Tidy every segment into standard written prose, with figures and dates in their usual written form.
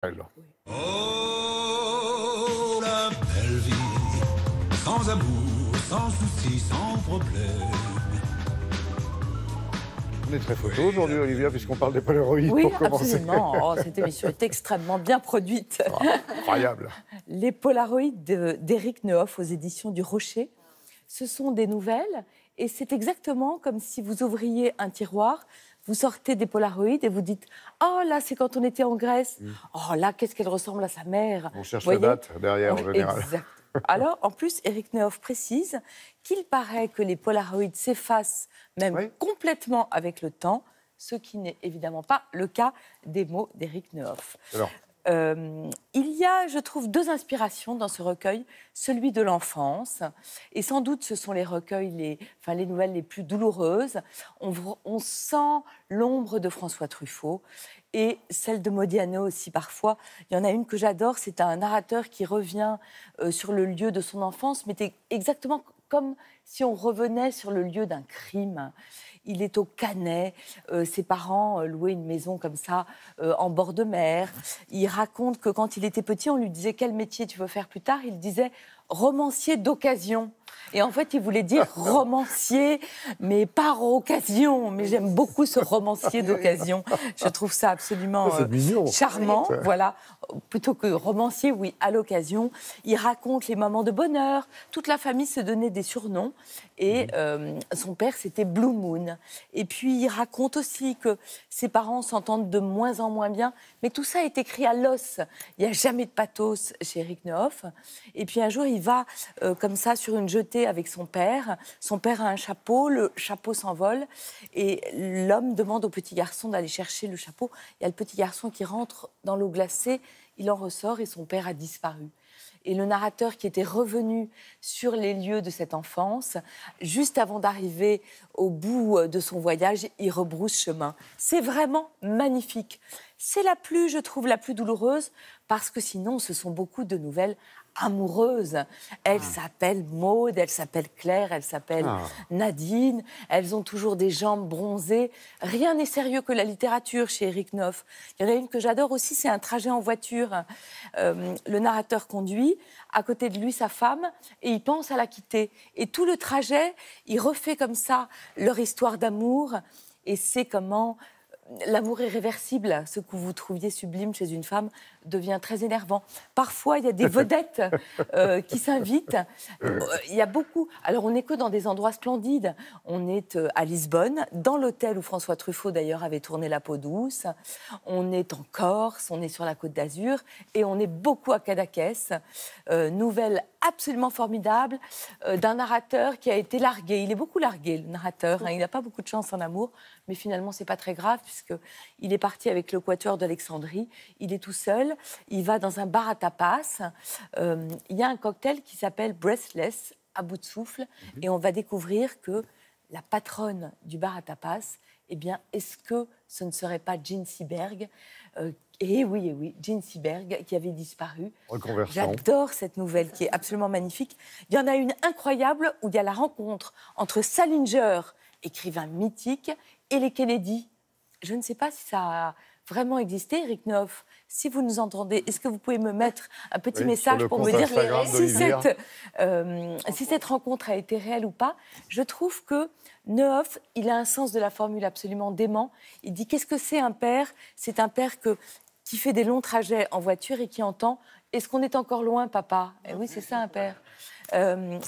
Elle. Oh, la belle vie, sans amour, sans soucis, sans problème. On est très photo aujourd'hui, Olivia, puisqu'on parle des Polaroids Oui, pour commencer. absolument. Oh, cette émission est extrêmement bien produite. Incroyable. Les Polaroids d'Éric Nehoff aux éditions du Rocher, ce sont des nouvelles et c'est exactement comme si vous ouvriez un tiroir, vous sortez des Polaroids et vous dites « Oh, là, c'est quand on était en Grèce. Oh, là, qu'est-ce qu'elle ressemble à sa mère. » On cherche Vous la voyez. date derrière, en général. Exact. Alors, en plus, Éric Nehoff précise qu'il paraît que les Polaroids s'effacent même complètement avec le temps, ce qui n'est évidemment pas le cas des mots d'Éric Nehoff. Alors. Il y a, je trouve, deux inspirations dans ce recueil. Celui de l'enfance, et sans doute ce sont les recueils, les nouvelles les plus douloureuses. On sent l'ombre de François Truffaut et celle de Modiano aussi parfois. Il y en a une que j'adore, c'est un narrateur qui revient sur le lieu de son enfance, mais c'est exactement comme si on revenait sur le lieu d'un crime. Il est au Canet, ses parents louaient une maison comme ça, en bord de mer. Il raconte que quand il était petit, on lui disait « Quel métier tu veux faire plus tard ?» Il disait « Romancier d'occasion ». Et en fait, il voulait dire romancier, mais par occasion. Mais j'aime beaucoup ce romancier d'occasion. Je trouve ça absolument charmant. Voilà. Plutôt que romancier, oui, à l'occasion. Il raconte les moments de bonheur. Toute la famille se donnait des surnoms. Et son père, c'était Blue Moon. Et puis, il raconte aussi que ses parents s'entendent de moins en moins bien. Mais tout ça est écrit à l'os. Il n'y a jamais de pathos chez Éric Nehoff. Et puis, un jour, il va comme ça sur une jetée avec son père. Son père a un chapeau, le chapeau s'envole. Et l'homme demande au petit garçon d'aller chercher le chapeau. Il y a le petit garçon qui rentre dans l'eau glacée. Il en ressort et son père a disparu. Et le narrateur qui était revenu sur les lieux de cette enfance, juste avant d'arriver au bout de son voyage, il rebrousse chemin. C'est vraiment magnifique. C'est je trouve, la plus douloureuse, parce que sinon, ce sont beaucoup de nouvelles amoureuses. Elle s'appelle Maude, elle s'appelle Claire, elle s'appelle Nadine. Elles ont toujours des jambes bronzées. Rien n'est sérieux que la littérature chez Éric Nehoff. Il y en a une que j'adore aussi, c'est Un trajet en voiture. Le narrateur conduit, à côté de lui sa femme, et il pense à la quitter. Et tout le trajet, il refait comme ça leur histoire d'amour. Et c'est comment l'amour irréversible, ce que vous trouviez sublime chez une femme, devient très énervant. Parfois, il y a des vedettes qui s'invitent. Il y a beaucoup... Alors, on n'est que dans des endroits splendides. On est à Lisbonne, dans l'hôtel où François Truffaut, d'ailleurs, avait tourné La peau douce. On est en Corse, on est sur la Côte d'Azur. Et on est beaucoup à Cadaqués. Nouvelle absolument formidable d'un narrateur qui a été largué. Il est beaucoup largué, le narrateur. Hein. Il n'a pas beaucoup de chance en amour. Mais finalement, ce n'est pas très grave, puisqu'il est parti avec le Quatuor d'Alexandrie. Il est tout seul. Il va dans un bar à tapas. Il y a un cocktail qui s'appelle Breathless, à bout de souffle. Et on va découvrir que la patronne du bar à tapas, eh bien, est-ce que ce ne serait pas Jean Seberg et oui, Jean Seberg, qui avait disparu. J'adore cette nouvelle, qui est absolument magnifique. Il y en a une incroyable, où il y a la rencontre entre Salinger, écrivain mythique, et les Kennedy. Je ne sais pas si ça a vraiment existé, Éric Nehoff. Si vous nous entendez, est-ce que vous pouvez me mettre un petit message pour me dire si cette rencontre a été réelle ou pas? Je trouve que Nehoff, il a un sens de la formule absolument dément. Il dit, qu'est-ce que c'est un père? C'est un père qui fait des longs trajets en voiture et qui entend « Est-ce qu'on est encore loin, papa ?» Et oui, c'est ça un père.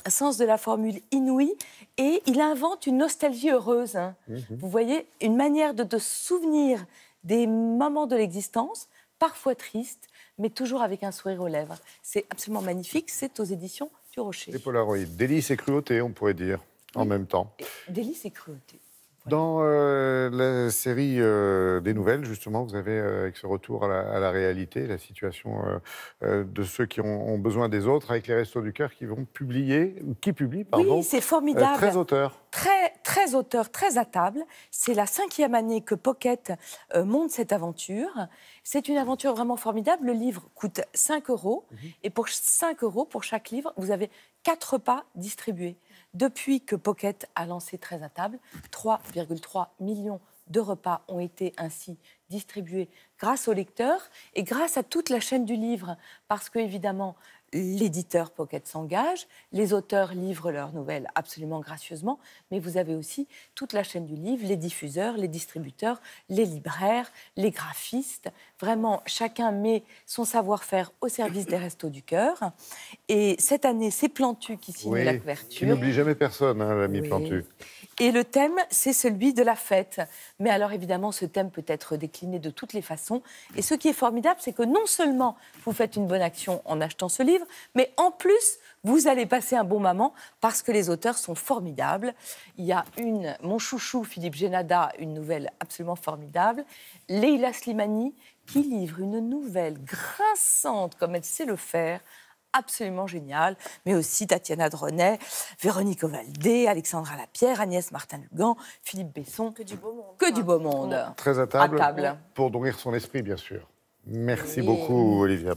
Sens de la formule inouïe, et il invente une nostalgie heureuse. Hein. Vous voyez, une manière de te souvenir des moments de l'existence, parfois tristes, mais toujours avec un sourire aux lèvres. C'est absolument magnifique, c'est aux éditions du Rocher. Les Polaroids, délice et cruauté, on pourrait dire, en même temps. Délice et cruauté. Voilà. Dans la série des nouvelles, justement, vous avez, avec ce retour à la réalité, la situation de ceux qui ont besoin des autres, avec les Restos du Cœur qui vont publier, ou qui publient, pardon. Oui, c'est formidable. 13 auteurs. Très auteurs, très à table. C'est la 5e année que Pocket monte cette aventure. C'est une aventure vraiment formidable. Le livre coûte 5 €. Et pour 5 € pour chaque livre, vous avez 4 repas distribués. Depuis que Pocket a lancé 13 à table, 3,3 millions de repas ont été ainsi distribués grâce aux lecteurs et grâce à toute la chaîne du livre. Parce que, évidemment, l'éditeur Pocket s'engage, les auteurs livrent leurs nouvelles absolument gracieusement, mais vous avez aussi toute la chaîne du livre, les diffuseurs, les distributeurs, les libraires, les graphistes. Vraiment, chacun met son savoir-faire au service des Restos du Cœur. Et cette année, c'est Plantu qui signe la couverture. Qui n'oublie jamais personne, hein, l'ami Plantu. Et le thème, c'est celui de la fête. Mais alors, évidemment, ce thème peut être décliné de toutes les façons. Et ce qui est formidable, c'est que non seulement vous faites une bonne action en achetant ce livre, mais en plus, vous allez passer un bon moment parce que les auteurs sont formidables. Il y a mon chouchou Philippe Génada, une nouvelle absolument formidable. Leila Slimani, qui livre une nouvelle grinçante comme elle sait le faire, absolument génial, mais aussi Tatiana Dronet, Véronique Ovaldé, Alexandra Lapierre, Agnès Martin-Lugan, Philippe Besson. Que du beau monde. Que du beau monde. Très à table, À table. pour nourrir son esprit, bien sûr. Merci Oui. beaucoup, Olivia.